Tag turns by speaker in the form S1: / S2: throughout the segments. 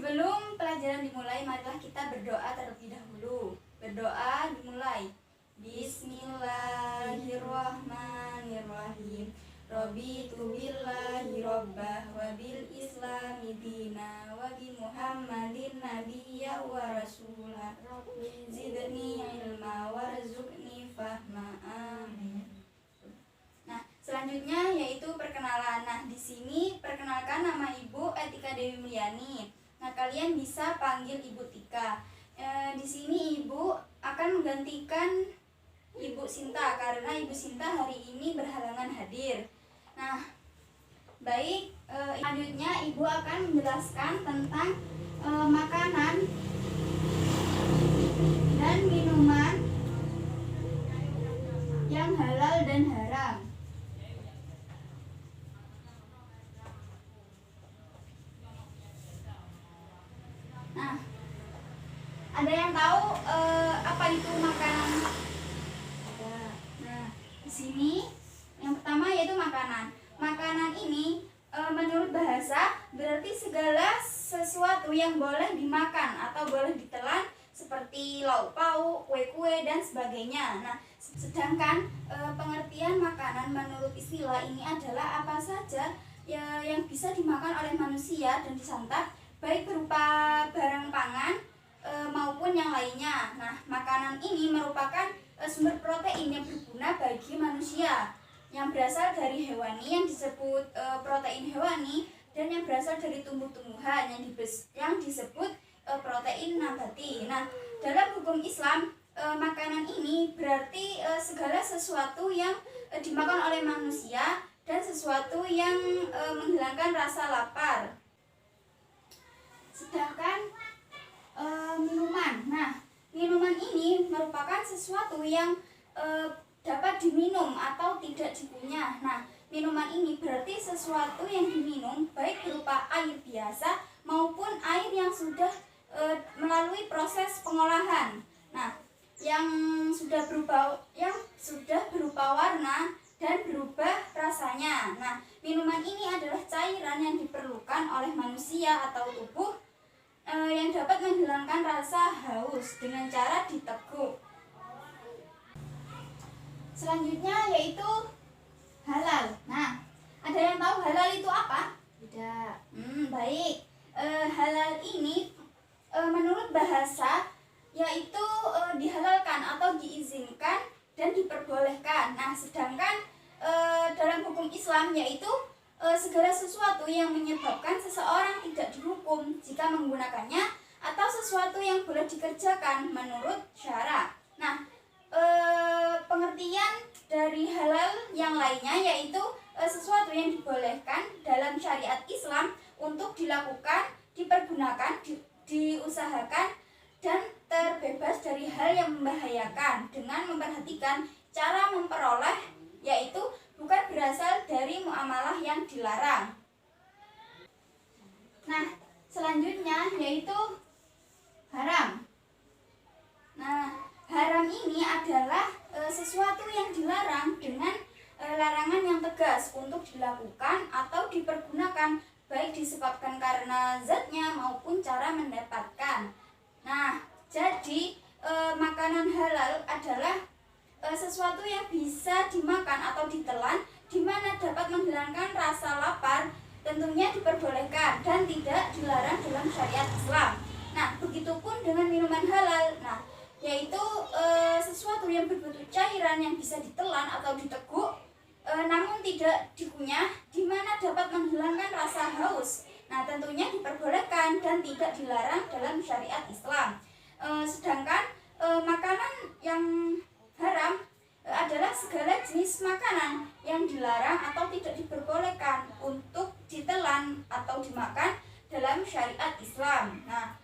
S1: Sebelum pelajaran dimulai, marilah kita berdoa terlebih dahulu. Berdoa dimulai. Bismillahirrahmanirrahim. Raditu billahi rabbah wa bil islami dina wa bi Muhammadin nabiyya wa rasulah. Rabbi zidni ilma warzuqni fahma. Amin. Nah, selanjutnya yaitu perkenalan. Nah, di sini perkenalkan, nama Ibu Etika Dewi Mulyani. Nah, kalian bisa panggil Ibu Tika. Di sini Ibu akan menggantikan Ibu Sinta karena Ibu Sinta hari ini berhalangan hadir. Nah, baik, selanjutnya Ibu akan menjelaskan tentang makanan dan minuman yang halal dan haram. Nah, ada yang tahu apa itu makanan? Ada. Nah, di sini yang pertama yaitu makanan. Makanan ini menurut bahasa berarti segala sesuatu yang boleh dimakan atau boleh ditelan seperti lauk pauk, kue-kue dan sebagainya. Nah, sedangkan pengertian makanan menurut istilah ini adalah apa saja yang bisa dimakan oleh manusia dan disantap, baik berupa barang pangan maupun yang lainnya. Nah, makanan ini merupakan sumber protein yang berguna bagi manusia, yang berasal dari hewani yang disebut protein hewani, dan yang berasal dari tumbuh-tumbuhan yang disebut protein nabati. Nah, dalam hukum Islam, makanan ini berarti segala sesuatu yang dimakan oleh manusia dan sesuatu yang menghilangkan rasa lapar. Sedangkan minuman. Nah, minuman ini merupakan sesuatu yang dapat diminum atau tidak dikunyah. Nah, minuman ini berarti sesuatu yang diminum baik berupa air biasa maupun air yang sudah melalui proses pengolahan. Nah, yang sudah berupa warna dan berubah rasanya. Nah, minuman ini adalah cairan yang diperlukan oleh manusia atau tubuh yang dapat menghilangkan rasa haus dengan cara diteguk. Selanjutnya yaitu halal. Nah, ada yang tahu halal itu apa? Tidak. Baik. Halal ini menurut bahasa yaitu dihalalkan atau diizinkan dan diperbolehkan. Nah, sedangkan dalam hukum Islam yaitu segala sesuatu yang menyebabkan seseorang tidak dihukum jika menggunakannya atau sesuatu yang boleh dikerjakan menurut syara. Nah, pengertian dari halal yang lainnya yaitu sesuatu yang dibolehkan dalam syariat Islam untuk dilakukan, dipergunakan, diusahakan, dan terbebas dari hal yang membahayakan dengan memperhatikan cara memperoleh, yaitu bukan berasal dari muamalah yang dilarang. Nah, selanjutnya yaitu haram. Nah, haram ini adalah sesuatu yang dilarang dengan larangan yang tegas untuk dilakukan atau dipergunakan, baik disebabkan karena zatnya maupun cara mendapatkan. Nah, jadi makanan halal adalah sesuatu yang bisa dimakan atau ditelan, di mana dapat menghilangkan rasa lapar, tentunya diperbolehkan dan tidak dilarang dalam syariat Islam. Nah, begitupun dengan minuman halal. Nah, yaitu sesuatu yang berbentuk cairan yang bisa ditelan atau diteguk, namun tidak dikunyah, di mana dapat menghilangkan rasa haus. Nah, tentunya diperbolehkan dan tidak dilarang dalam syariat Islam. Sedangkan makanan yang haram adalah segala jenis makanan yang dilarang atau tidak diperbolehkan untuk ditelan atau dimakan dalam syariat Islam. Nah,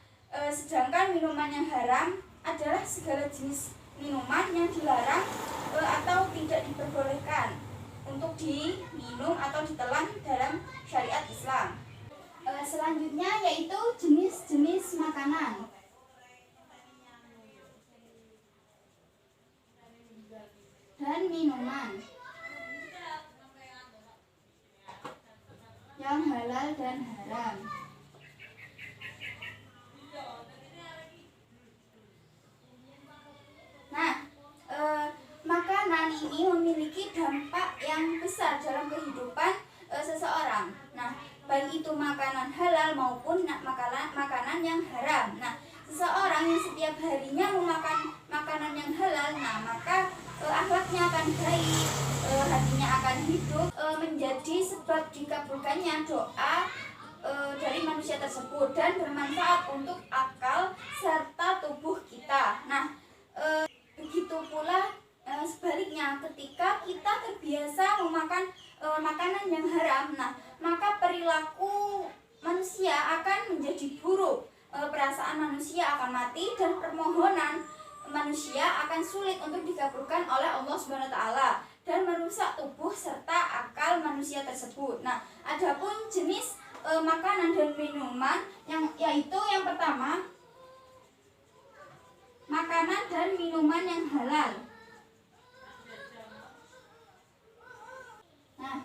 S1: sedangkan minuman yang haram adalah segala jenis minuman yang dilarang atau tidak diperbolehkan untuk diminum atau ditelan dalam syariat Islam. Selanjutnya yaitu jenis-jenis makanan. Dan minuman yang halal dan haram. dampak yang besar dalam kehidupan seseorang. Nah, baik itu makanan halal maupun makanan yang haram. Nah, seseorang yang setiap harinya memakan makanan yang halal, nah maka akhlaknya akan baik, hatinya akan hidup, menjadi sebab dikabulkannya doa dari manusia tersebut dan bermanfaat untuk akal serta tubuh kita. Nah, begitu pula sebaliknya, ketika kita terbiasa memakan makanan yang haram, nah maka perilaku manusia akan menjadi buruk, perasaan manusia akan mati dan permohonan manusia akan sulit untuk dikabulkan oleh Allah Subhanahu wa taala dan merusak tubuh serta akal manusia tersebut. Nah, adapun jenis makanan dan minuman yaitu yang pertama, makanan dan minuman yang halal. Nah,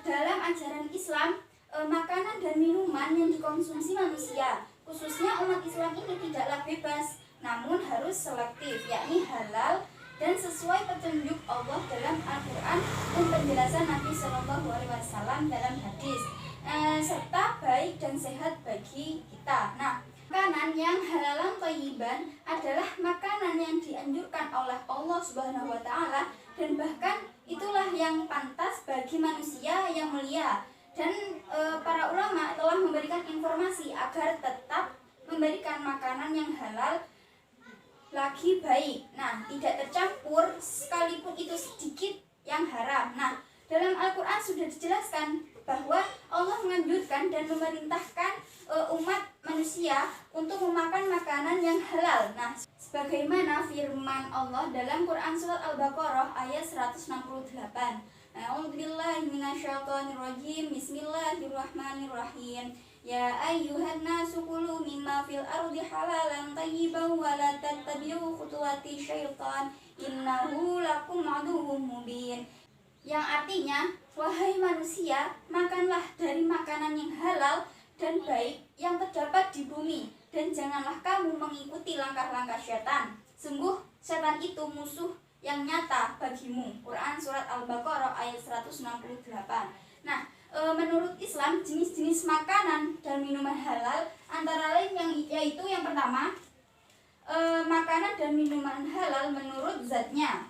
S1: dalam ajaran Islam, makanan dan minuman yang dikonsumsi manusia, khususnya umat Islam ini tidaklah bebas, namun harus selektif, yakni halal dan sesuai petunjuk Allah dalam Al-Quran dan penjelasan Nabi Shallallahu Alaihi Wasallam dalam hadis, serta baik dan sehat bagi kita. Nah, makanan yang halalan thayyiban adalah makanan yang dianjurkan oleh Allah Subhanahu wa taala dan bahkan itulah yang pantas bagi manusia yang mulia. Dan para ulama telah memberikan informasi agar tetap memberikan makanan yang halal lagi baik. Nah, tidak tercampur sekalipun itu sedikit yang haram. Nah, dalam Al-Quran sudah dijelaskan bahwa Allah menganjurkan dan memerintahkan umat manusia untuk memakan makanan yang halal. Nah, sebagaimana firman Allah dalam Quran surat Al-Baqarah ayat 168. A'udzubillahi minasyaitonirrajim. Bismillahirrahmanirrahim. Ya ayyuhan nasu kulu mimma fil ardi halalan thayyiban wa la tattabi'u khutuwati syaitan innahu lakum aduwwum mubin. Yang artinya, wahai manusia, makanlah dari makanan yang halal dan baik yang terdapat di bumi, dan janganlah kamu mengikuti langkah-langkah setan. Sungguh setan itu musuh yang nyata bagimu. Quran surat Al-Baqarah ayat 168. Nah, menurut Islam, jenis-jenis makanan dan minuman halal antara lain yaitu yang pertama, makanan dan minuman halal menurut zatnya.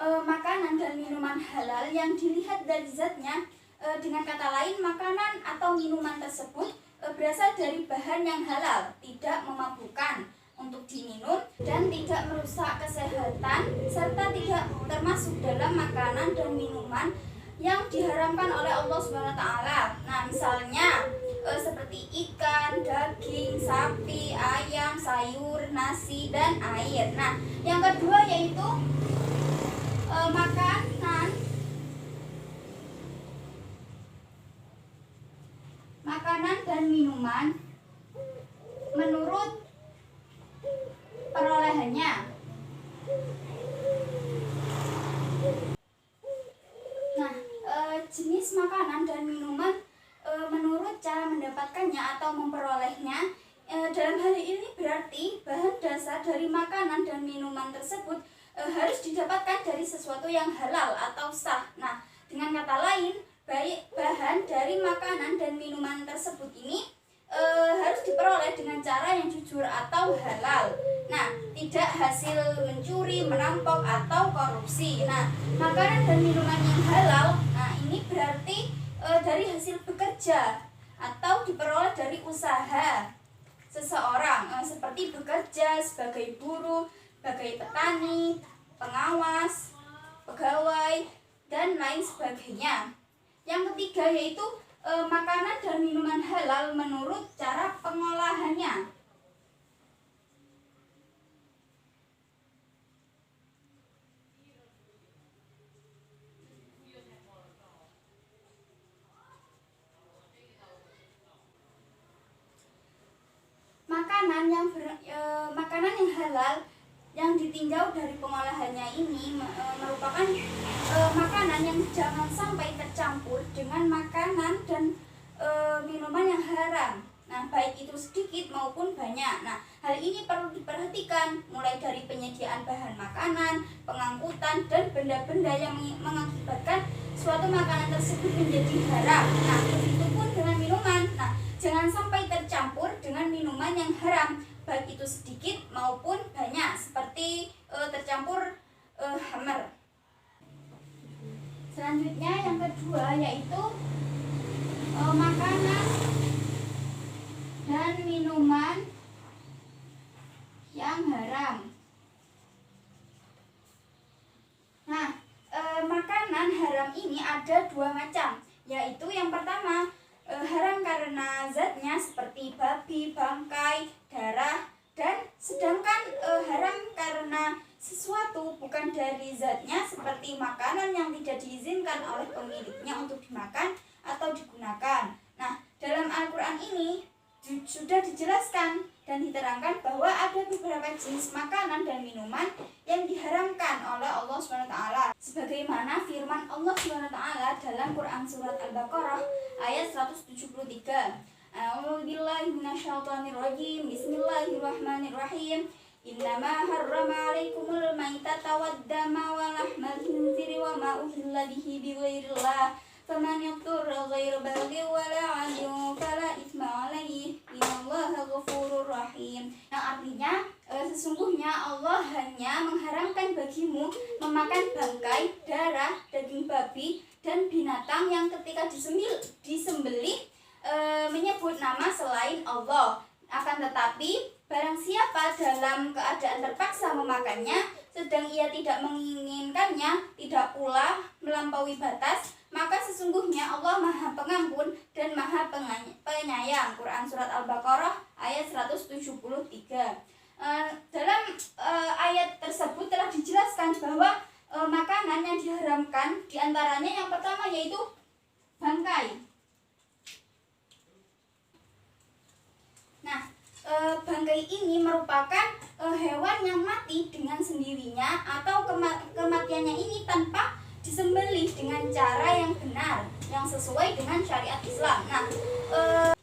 S1: Makanan dan minuman halal yang dilihat dari zatnya, dengan kata lain, makanan atau minuman tersebut berasal dari bahan yang halal, tidak memabukkan untuk diminum dan tidak merusak kesehatan, serta tidak termasuk dalam makanan dan minuman yang diharamkan oleh Allah Subhanahu wa taala. Nah, misalnya seperti ikan, daging, sapi, ayam, sayur, nasi, dan air. Nah, yang kedua yaitu makanan dan minuman menurut perolehannya. Nah, jenis makanan dan minuman menurut cara mendapatkannya atau memperolehnya. Dalam hal ini berarti bahan dasar dari makanan dan minuman tersebut harus didapatkan dari sesuatu yang halal atau sah. Nah, dengan kata lain, baik bahan dari makanan dan minuman tersebut ini harus diperoleh dengan cara yang jujur atau halal. Nah, tidak hasil mencuri, merampok, atau korupsi. Nah, makanan dan minuman yang halal, nah ini berarti dari hasil bekerja atau diperoleh dari usaha seseorang, seperti bekerja sebagai buruh, sebagai petani, pengawas, pegawai, dan lain sebagainya. Yang ketiga yaitu makanan dan minuman halal menurut cara pengolahannya. Makanan yang halal yang ditinjau dari pengolahannya ini merupakan makanan yang jangan sampai tercampur dengan makanan dan minuman yang haram. Nah, baik itu sedikit maupun banyak. Nah, hal ini perlu diperhatikan mulai dari penyediaan bahan makanan, pengangkutan, dan benda-benda yang mengakibatkan suatu makanan tersebut menjadi haram. Nah, begitu pun dengan minuman. Nah, jangan sampai tercampur dengan minuman yang haram, baik itu sedikit maupun banyak, seperti tercampur khamar. Selanjutnya yang kedua yaitu makanan dan minuman yang haram. Nah, makanan haram ini ada dua macam, yaitu yang pertama haram karena zatnya seperti babi, bangkai, darah, dan sedangkan haram karena sesuatu bukan dari zatnya seperti makanan yang tidak diizinkan oleh pemiliknya untuk dimakan atau digunakan. Nah, dalam Al-Quran ini sudah dijelaskan dan diterangkan bahwa ada beberapa jenis makanan dan minuman yang diharamkan oleh Allah SWT, sebagaimana firman Allah SWT dalam Quran surat Al-Baqarah ayat 173. A'udzubillahi minasyaitonirrajim. Bismillahirrahmanirrahim. Innama harrama 'alaikumul maitata waddama wa lahmal khinziri wa ma uhilla bihi bighairillah. Faman yadhurra ghairu baghin wala 'adin fala itsma 'alaihi. Innallaha ghafurur rahim. Yang artinya sesungguhnya Allah hanya mengharamkan bagimu memakan bangkai, darah, daging babi, dan binatang yang ketika disembelih menyebut nama selain Allah. Akan tetapi barang siapa dalam keadaan terpaksa memakannya, sedang ia tidak menginginkannya, tidak pula melampaui batas, maka sesungguhnya Allah Maha Pengampun dan Maha Penyayang. Quran surat Al-Baqarah ayat 173. Dalam ayat tersebut telah dijelaskan bahwa makanan yang diharamkan diantaranya yang pertama yaitu bangkai. Nah, bangkai ini merupakan hewan yang mati dengan sendirinya atau kematiannya ini tanpa disembelih dengan cara yang benar, yang sesuai dengan syariat Islam. Nah,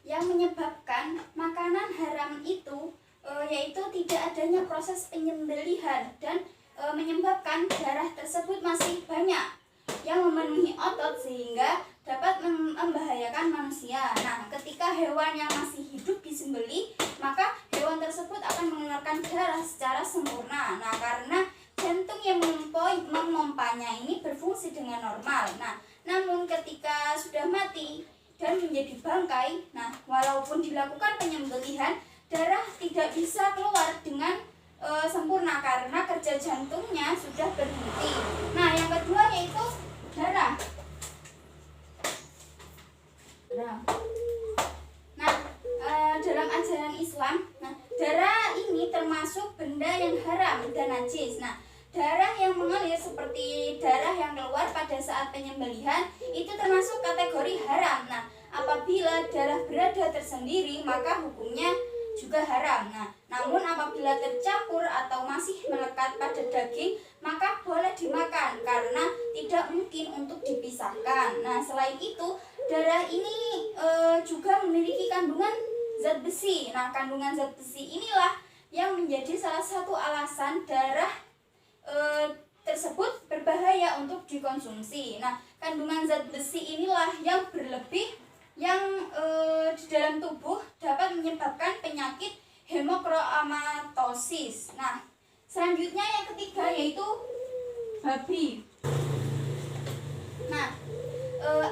S1: yang menyebabkan makanan haram itu yaitu tidak adanya proses penyembelihan dan menyebabkan darah tersebut masih banyak yang memenuhi otot sehingga dapat membahayakan manusia. Nah, ketika hewan yang masih hidup disembelih, maka hewan tersebut akan mengeluarkan darah secara sempurna. Nah, karena jantung yang memompanya ini berfungsi dengan normal. Nah, namun ketika sudah mati dan menjadi bangkai, nah walaupun dilakukan penyembelihan, darah tidak bisa keluar dengan sempurna karena kerja jantungnya sudah berhenti. Nah, yang kedua yaitu darah. Nah, dalam ajaran Islam, darah ini termasuk benda yang haram dan najis. Nah, darah yang mengalir seperti darah yang keluar pada saat penyembelihan itu termasuk kategori haram. Nah, apabila darah berada tersendiri maka hukumnya juga haram. Nah, namun apabila tercampur atau masih melekat pada daging maka boleh dimakan karena tidak mungkin untuk dipisahkan. Nah, selain itu darah ini juga memiliki kandungan zat besi. Nah, kandungan zat besi inilah yang menjadi salah satu alasan darah tersebut berbahaya untuk dikonsumsi. Nah, kandungan zat besi inilah yang berlebih yang di dalam tubuh dapat menyebabkan penyakit hemokroamatosis. Nah, selanjutnya yang ketiga yaitu babi. Nah,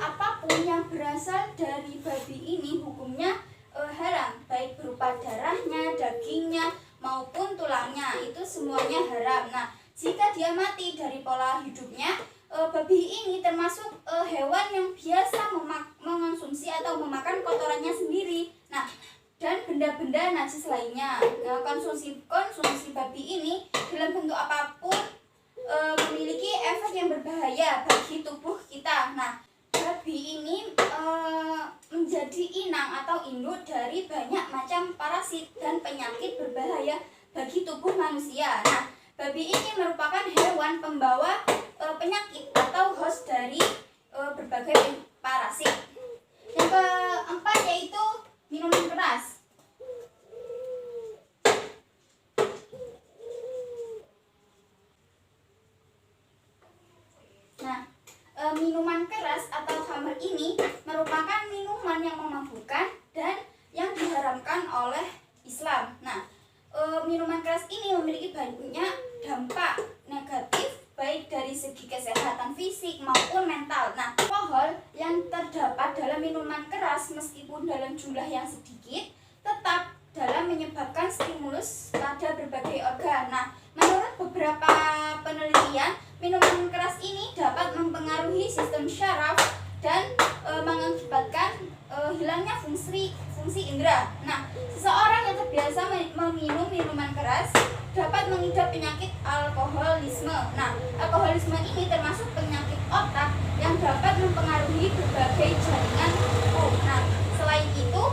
S1: apapun yang berasal dari babi ini hukumnya haram, baik berupa darahnya, dagingnya, maupun tulangnya, itu semuanya haram. Nah, jika dia mati dari pola hidupnya, babi ini termasuk hewan yang biasa mengonsumsi atau memakan kotorannya sendiri. Nah, dan benda-benda najis lainnya. Nah, konsumsi babi ini dalam bentuk apapun memiliki efek yang berbahaya bagi tubuh kita. Nah, babi ini menjadi inang atau induk dari banyak macam parasit dan penyakit berbahaya bagi tubuh manusia. Nah, babi ini merupakan hewan pembawa penyakit atau host dari berbagai parasit. Yang keempat yaitu minuman keras. Nah, minuman keras atau khamr ini merupakan minuman yang memabukkan dan yang diharamkan oleh Islam. Nah, minuman keras ini memiliki banyak dampak negatif baik dari segi kesehatan fisik maupun mental. Nah, alkohol yang terdapat dalam minuman keras meskipun dalam jumlah yang sedikit tetap dalam menyebabkan stimulus pada berbagai organ. Nah, menurut beberapa penelitian, minuman keras ini dapat mempengaruhi sistem syaraf dan mengakibatkan hilangnya fungsi indera. Nah, seseorang yang terbiasa meminum minuman keras dapat mengidap penyakit alkoholisme. Nah, alkoholisme ini termasuk penyakit otak yang dapat mempengaruhi berbagai jaringan tubuh. Nah, selain itu,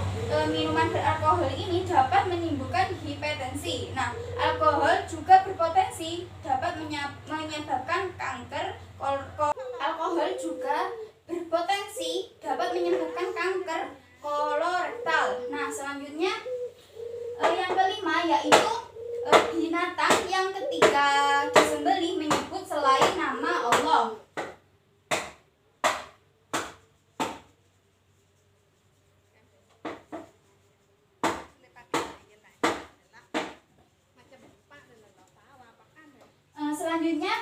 S1: minuman beralkohol ini dapat menimbulkan hipertensi. Nah, alkohol juga berpotensi dapat menyebabkan kanker. Alkohol juga berpotensi dapat menyebabkan kanker kolorektal. Nah, selanjutnya yang kelima yaitu binatang yang ketika disembelih menyebut selain nama Allah. Selanjutnya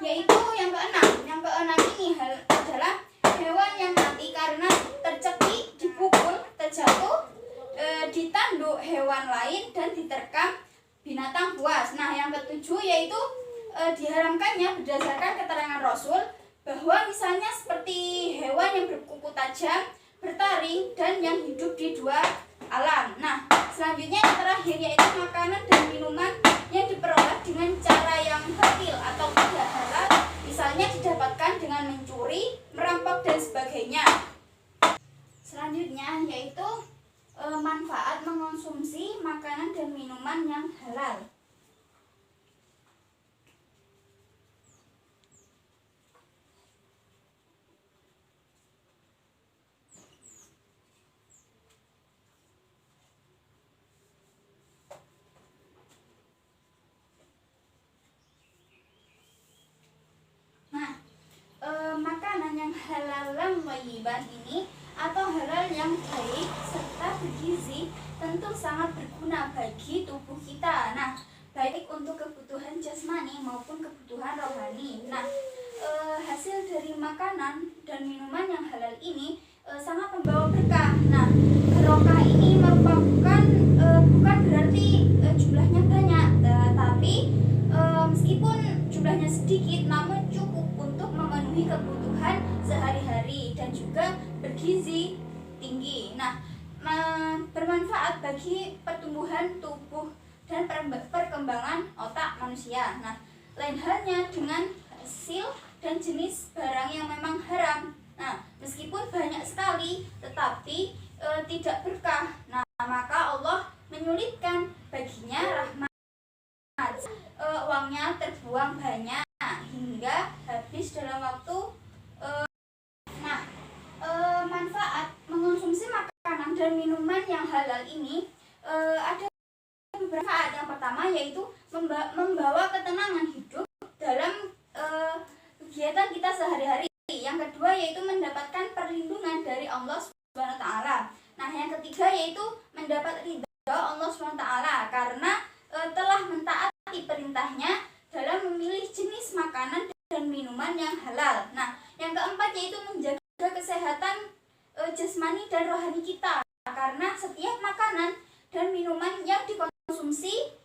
S1: yaitu yang keenam. Yang keenam ini adalah hewan yang mati karena tercekik, dipukul, terjatuh di tanduk hewan lain dan diterkam binatang buas. Nah, yang ketujuh yaitu diharamkannya berdasarkan keterangan Rasul bahwa misalnya seperti hewan yang berkuku tajam, bertaring, dan yang hidup di dua alam. Nah, selanjutnya yang terakhir yaitu makanan dan minuman yang diperoleh dengan cara yang batil atau tidak halal, misalnya didapatkan dengan mencuri, merampok, dan sebagainya. Selanjutnya yaitu manfaat mengonsumsi makanan dan minuman yang halal. Makanan yang halal thayyiban ini atau halal yang baik serta bergizi tentu sangat berguna bagi tubuh kita. Nah, baik untuk kebutuhan jasmani maupun kebutuhan rohani. Nah, hasil dari makanan dan minuman yang halal ini sangat membawa berkah. Nah, barokah ini merupakan bukan berarti jumlahnya banyak, tapi meskipun jumlahnya sedikit namun cukup untuk memenuhi kebutuhan sehari-hari dan juga bergizi tinggi. Nah, bermanfaat bagi pertumbuhan tubuh dan perkembangan otak manusia. Nah, lain halnya dengan hasil dan jenis barang yang memang haram. Nah, meskipun banyak sekali tetapi tidak berkah. Nah, maka Allah menyulitkan baginya rahmat. Uangnya terbuang banyak hingga habis dalam waktu. Manfaat mengonsumsi makanan dan minuman yang halal ini ada beberapa manfaat. Yang pertama yaitu membawa ketenangan hidup dalam kegiatan kita sehari-hari. Yang kedua yaitu mendapatkan perlindungan dari Allah SWT. Nah, yang ketiga yaitu mendapat ridha Allah SWT karena telah mentaati perintahnya dalam memilih jenis makanan dan minuman yang halal. Nah, yang keempat yaitu menjaga kesehatan jasmani dan rohani kita karena setiap makanan dan minuman yang dikonsumsi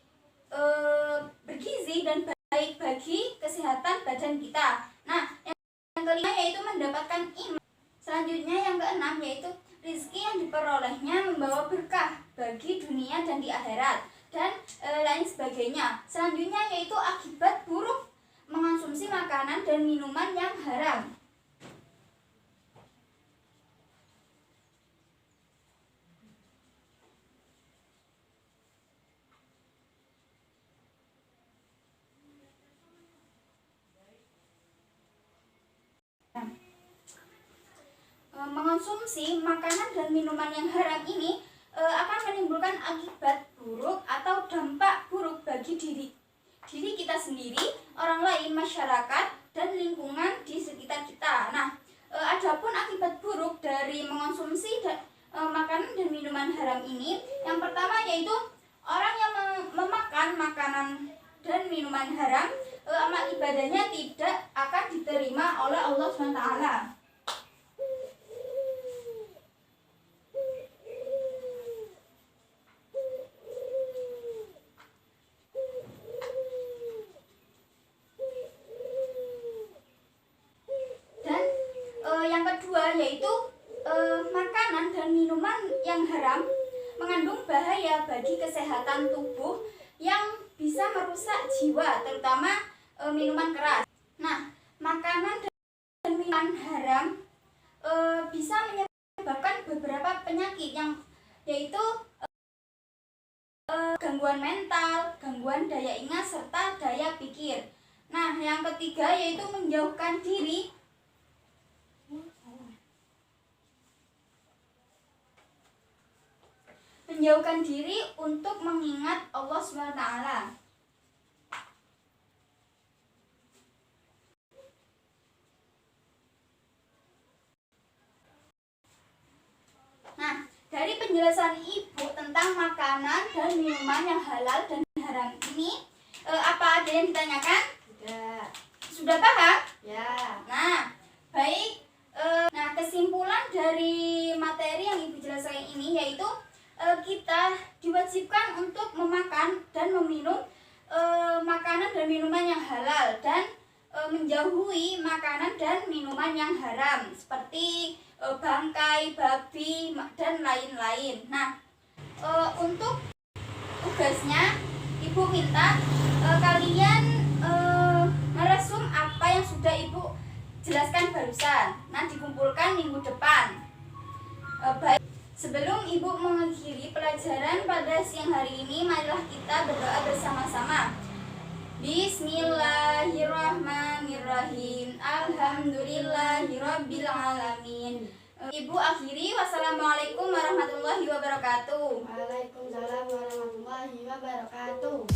S1: bergizi dan baik bagi kesehatan badan kita. Nah, yang kelima yaitu mendapatkan iman. Selanjutnya yang keenam yaitu rezeki yang diperolehnya membawa berkah bagi dunia dan di akhirat dan lain sebagainya. Selanjutnya yaitu akibat buruk mengonsumsi makanan dan minuman yang haram. mengonsumsi makanan dan minuman yang haram ini akan menimbulkan akibat buruk atau dampak buruk bagi diri kita sendiri, orang lain, masyarakat, dan lingkungan di sekitar kita. Nah, adapun akibat buruk dari mengonsumsi makanan dan minuman haram ini, yang pertama yaitu orang yang memakan makanan dan minuman haram, amal ibadahnya tidak akan diterima oleh Allah SWT. Yang kedua yaitu makanan dan minuman yang haram mengandung bahaya bagi kesehatan tubuh yang bisa merusak jiwa, terutama minuman keras. Nah, makanan dan minuman haram bisa menyebabkan beberapa penyakit yaitu gangguan mental, gangguan daya ingat, serta daya pikir. Nah, yang ketiga yaitu menjauhkan diri untuk mengingat Allah SWT. Nah, dari penjelasan Ibu tentang makanan dan minuman yang halal dan haram ini, apa ada yang ditanyakan?
S2: Tidak.
S1: Sudah paham?
S2: Ya.
S1: Nah, baik. Nah, kesimpulan dari materi yang Ibu jelaskan ini yaitu kita diwajibkan untuk memakan dan meminum makanan dan minuman yang halal dan menjauhi makanan dan minuman yang haram seperti bangkai, babi, dan lain-lain. Nah, untuk tugasnya Ibu minta kalian meresum apa yang sudah Ibu jelaskan barusan. Nah, dikumpulkan minggu depan. Baik. Sebelum Ibu mengakhiri pelajaran pada siang hari ini, marilah kita berdoa bersama-sama. Bismillahirrahmanirrahim. Alhamdulillahirabbil alamin. Ibu akhiri, wassalamualaikum warahmatullahi wabarakatuh.
S2: Waalaikumsalam warahmatullahi wabarakatuh.